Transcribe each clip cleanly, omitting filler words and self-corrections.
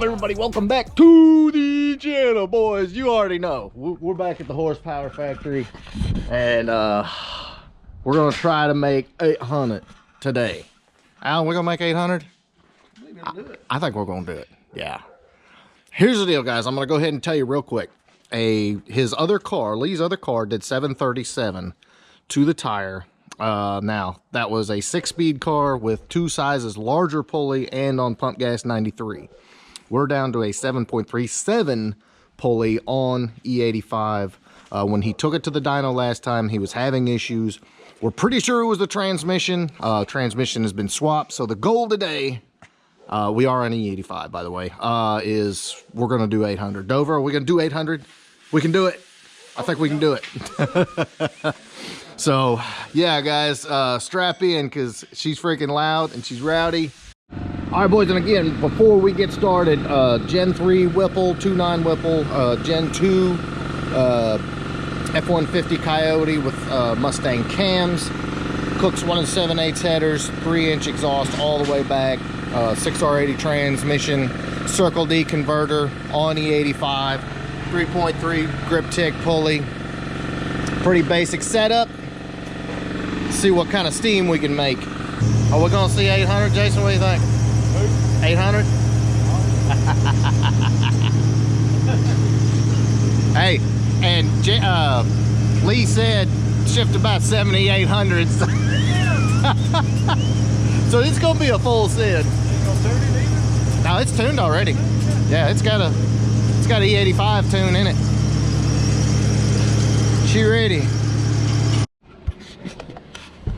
up, everybody? Welcome back to the channel, boys. You already know we're back at the horsepower factory, and we're gonna try to make 800 today. Alan, we're gonna make 800. I think we're gonna do it. Yeah. Here's the deal, guys. I'm gonna go ahead and tell you real quick. Lee's other car did 737 to the tire. Now that was a 6-speed car with 2 sizes larger pulley and on pump gas 93. We're down to a 7.37 pulley on E85. When he took it to the dyno last time, he was having issues. We're pretty sure it was the transmission. Transmission has been swapped. So the goal today, we are on E85, by the way, is we're going to do 800. Dover, are we going to do 800? We can do it. I think we can do it. So, yeah, guys, strap in because she's freaking loud and she's rowdy. All right, boys, and again, before we get started, Gen 3 Whipple, 2.9 Whipple, Gen 2 F-150 Coyote with Mustang cams, Cook's 1 7/8 headers, 3-inch exhaust all the way back, 6R80 transmission, Circle D converter on E85, 3.3 grip tick pulley. Pretty basic setup. See what kind of steam we can make. Are we gonna see 800, Jason? What do you think? 800? Hey, and Lee said shift about 7,800. So it's gonna be a full send. No, it's tuned already. Yeah, it's got E85 tune in it. She ready.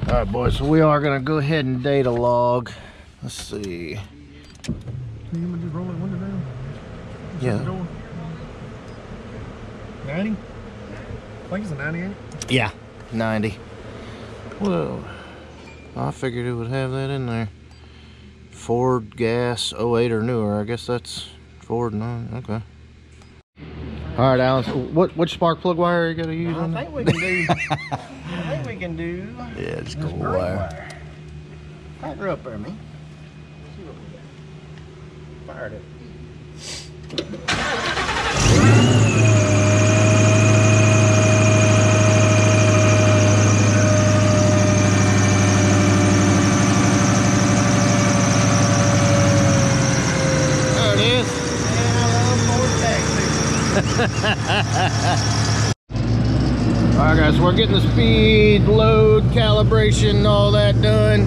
All right, boys, so we are gonna go ahead and data log. Let's see. You want to just roll that window down? Yeah. 90? I think it's a 90, ain't it? Yeah, 90. Whoa. I figured it would have that in there. Ford gas 08 or newer. I guess that's Ford 9. Okay. All right, Alan. So what spark plug wire you gotta use? I think we can do. I think we can do. Yeah, just go wire. Pack her up there, me. See what we got. Fired it. There it is. Alright, guys, we're getting the speed, load, calibration, all that done.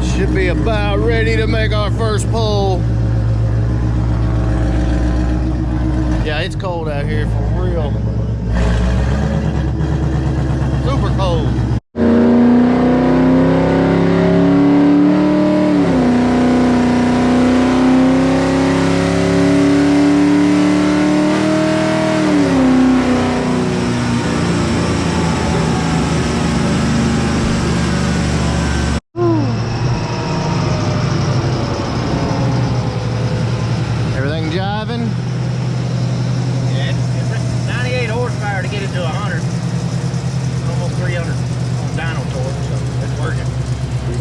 Should be about ready to make our first pull. Yeah, it's cold out here for real. Super cold.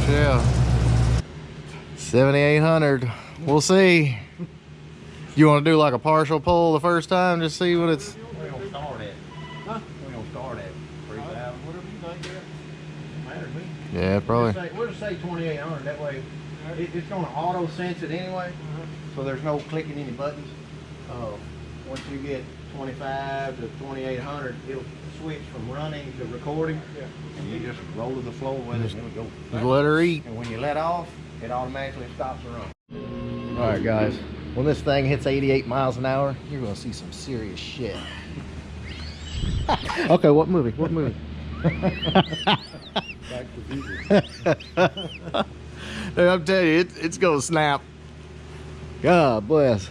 Yeah, 7,800. We'll see. You want to do like a partial pull the first time, just see what it's. We're gonna start at. Huh? We're gonna start at 3,000. Whatever you think. Matter to me. Yeah, probably. We'll just say 2,800. That way, it's gonna auto sense it anyway. So there's no clicking any buttons. Once you get 25 to 2,800, it'll switch from running to recording, and you just roll to the floor with it, and it'll go. Just let her eat. And when you let off, it automatically stops the run. All right, guys. When this thing hits 88 miles an hour, you're gonna see some serious shit. Okay, what movie? What movie? Back to future. Dude, I'm telling you, it's gonna snap. God bless.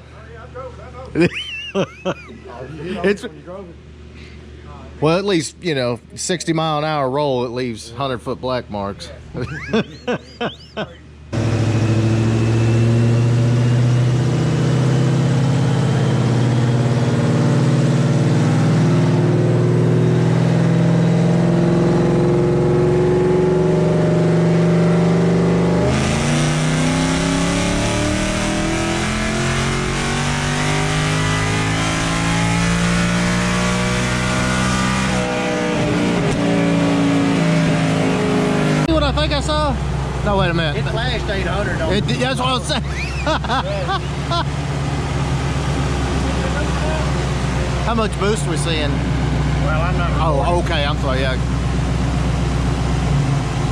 It's well, at least, you know, 60 mile an hour roll, it leaves 100-foot black marks. No, wait a minute. It flashed 800 on That's what I was saying. How much boost we seeing? Well, I'm not. Oh, okay. I'm sorry. Yeah.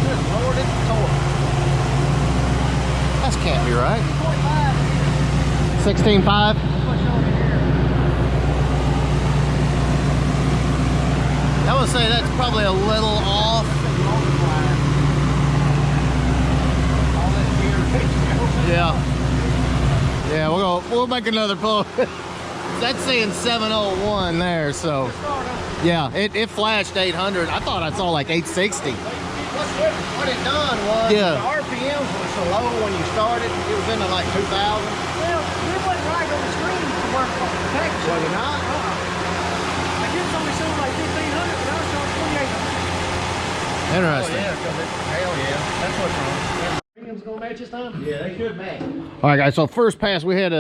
Good Lord, it's torque. That can't be right. 16.5. I would say that's probably a little off. Yeah. Yeah, we'll make another pull. That's saying 701 there, so yeah, it flashed 800. I thought I saw like 860. What it done was Yeah. the RPMs were so low when you started. It was into like 2,000. Well, it wasn't right on the screen to work on the text. Was it not? Like it was only showing like 1,500, but I was showing 2,800. Interesting. Oh, yeah, hell yeah. That's what's wrong. Premium's gonna match this time? Yeah, they should match. All right, guys. So first pass, we had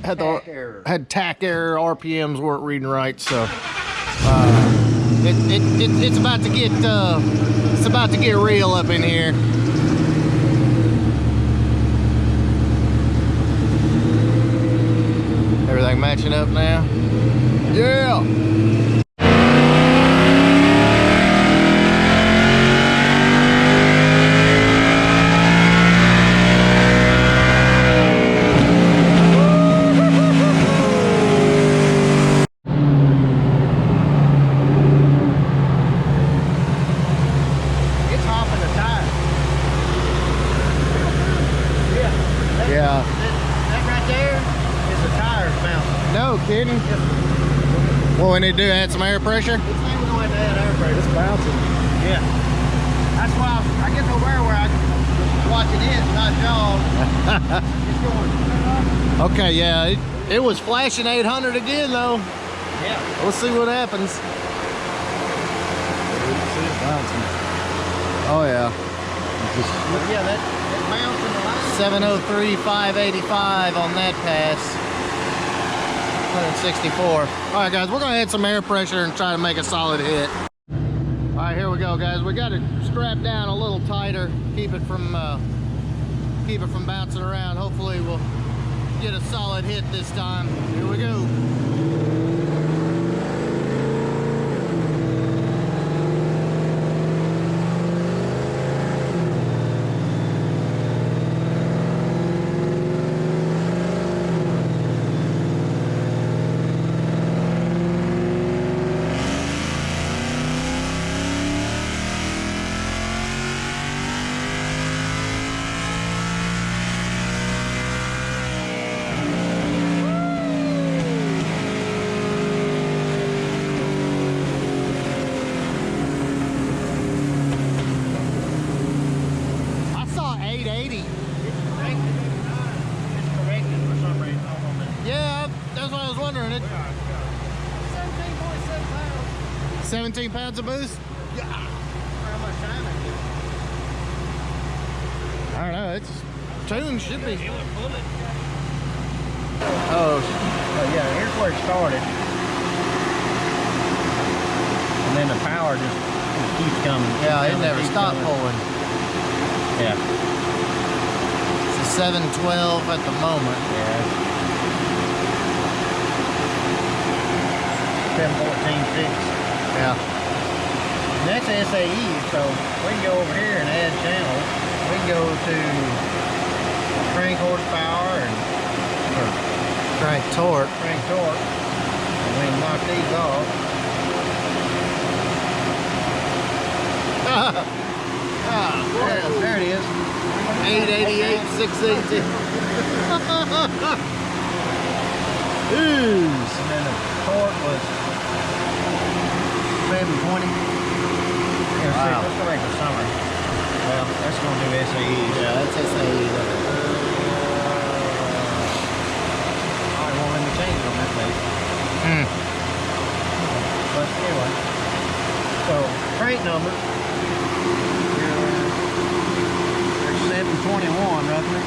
Tack error. tack error. RPMs weren't reading right, so it's about to get real up in here. Everything matching up now. Yeah. It's hopping the tire. Yeah. Yeah. That right there is the tires bouncing. No kidding. What we need to do, add some air pressure? This thing we're going to add air pressure. It's bouncing. Yeah. That's why I get over there where I was watching it, not y'all. It's going. Okay, yeah, it was flashing 800 again though. Yeah. We'll see what happens. Oh yeah. But yeah, that bouncing the line. 703, 585 on that pass. 164. All right, guys, we're gonna add some air pressure and try to make a solid hit. All right, here we go, guys. We got it strapped down a little tighter, keep it from bouncing around. Hopefully, we'll get a solid hit this time. Here we go. Yeah, that's what I was wondering. 17 pounds of boost? How much time it is? I don't know. It's tuned, should be. Oh, Oh yeah, here's where it started. And then the power just keeps coming. yeah, it keeps never coming, stopped keeps pulling. coming. Yeah. It's a 712 at the moment. Yeah. 714.6. Yeah. And that's SAE, so we can go over here and add channels. We can go to crank horsepower and or Crank torque. crank torque, and we can knock these off. There it is. 888, 680. Ooh. And then the torque was 720. Here, Wow. let's go back to summer. Well, that's going to do SAE. Yeah, that's SAE. I won't let me change it on that page. But anyway, so crank number, there's 721 roughly,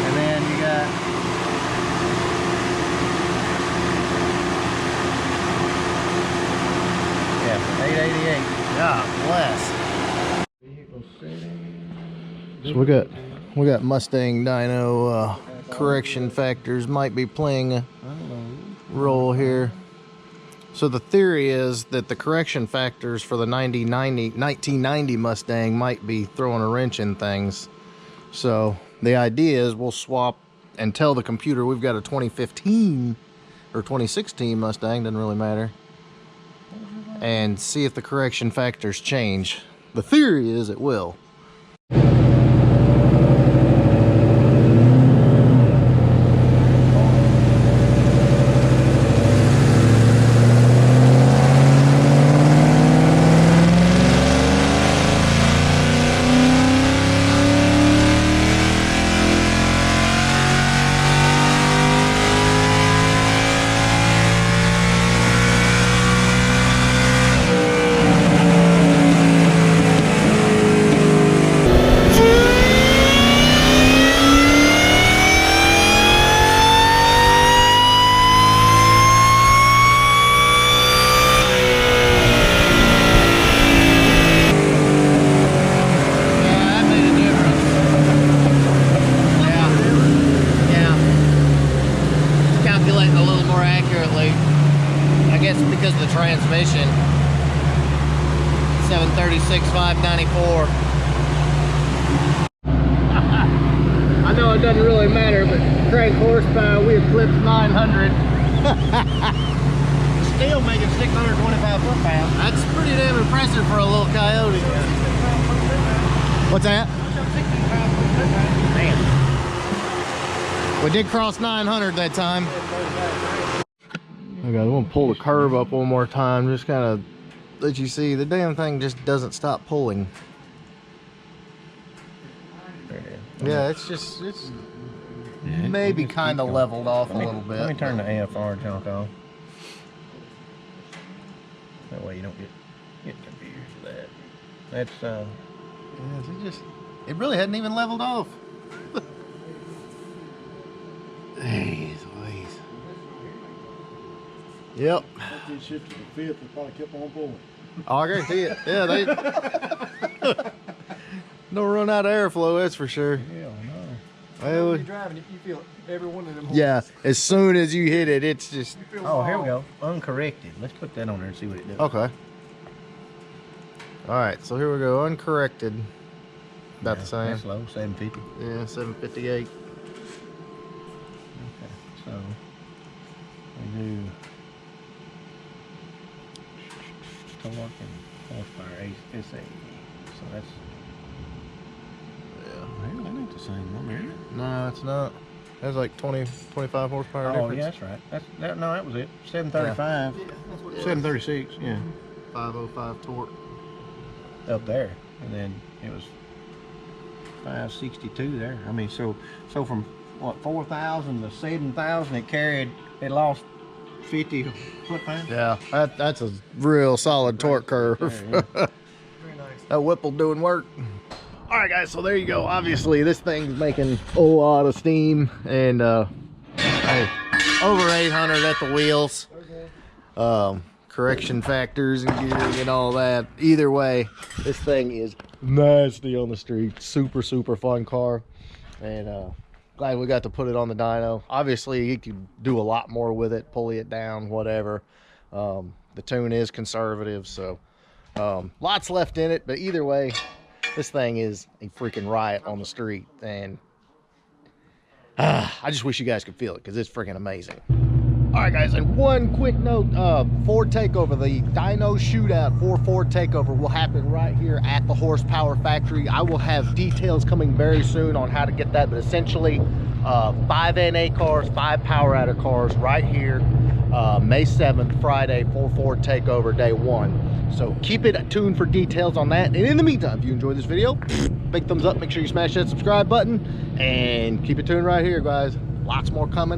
and then you got yeah, 888. God bless. Vehicle settings. So we got Mustang dyno correction factors might be playing a role here. So the theory is that the correction factors for the 1990 Mustang might be throwing a wrench in things. So the idea is we'll swap and tell the computer we've got a 2015 or 2016 Mustang, doesn't really matter, and see if the correction factors change. The theory is it will. Because of the transmission. 736 594. I know it doesn't really matter, but crank horsepower, we eclipsed 900. Still making 625 foot-pounds. That's pretty damn impressive for a little Coyote. What's that? Man. We did cross 900 that time. Okay, I'm gonna pull the curve up one more time, just kind of let you see the damn thing just doesn't stop pulling. Yeah, it's maybe kind of leveled off a little bit. Let me turn the AFR junk off. That way you don't get confused with that. That's Yes, it really hadn't even leveled off. Jeez Louise. Yep. These ships to the fifth, we probably kept on pulling. Oh, I guarantee it. Yeah, they don't run out of airflow, that's for sure. Hell no. Well, When you're driving, you feel every one of them. yeah, as soon as you hit it, it's just... oh, here we go. Uncorrected. Let's put that on there and see what it does. Okay. All right, so here we go. Uncorrected. About the same. That's low, 750. Yeah, 758. Okay, so we do torque and horsepower SA. So that's Yeah. well, that ain't the same number, is it? No, it's not. That's like 25 horsepower Oh, difference. yeah, that's right. No, that was it. 735. Yeah, that's what it 736. Yeah, 505 torque. up there, and then it was 562 there. I mean, so from what 4,000 to 7,000, it lost 50 foot-pounds. Yeah, that's a real solid torque curve. Very nice. That Whipple doing work. All right, guys, so there you go. Obviously, this thing's making a lot of steam, and hey, over 800 at the wheels. Correction factors and gearing and all that. Either way, this thing is nasty on the street. Super, super fun car, and glad we got to put it on the dyno. Obviously, you could do a lot more with it, pulley it down, whatever. The tune is conservative, so lots left in it, but either way, this thing is a freaking riot on the street, and I just wish you guys could feel it because it's freaking amazing. All right, guys, and one quick note, Ford Takeover, the dyno shootout for Ford Takeover will happen right here at the Horsepower Factory. I will have details coming very soon on how to get that, but essentially 5 NA cars, 5 Power Adder cars right here, May 7th, Friday, for Ford Takeover Day 1. So keep it tuned for details on that. And in the meantime, if you enjoyed this video, big thumbs up, make sure you smash that subscribe button, and keep it tuned right here, guys. Lots more coming.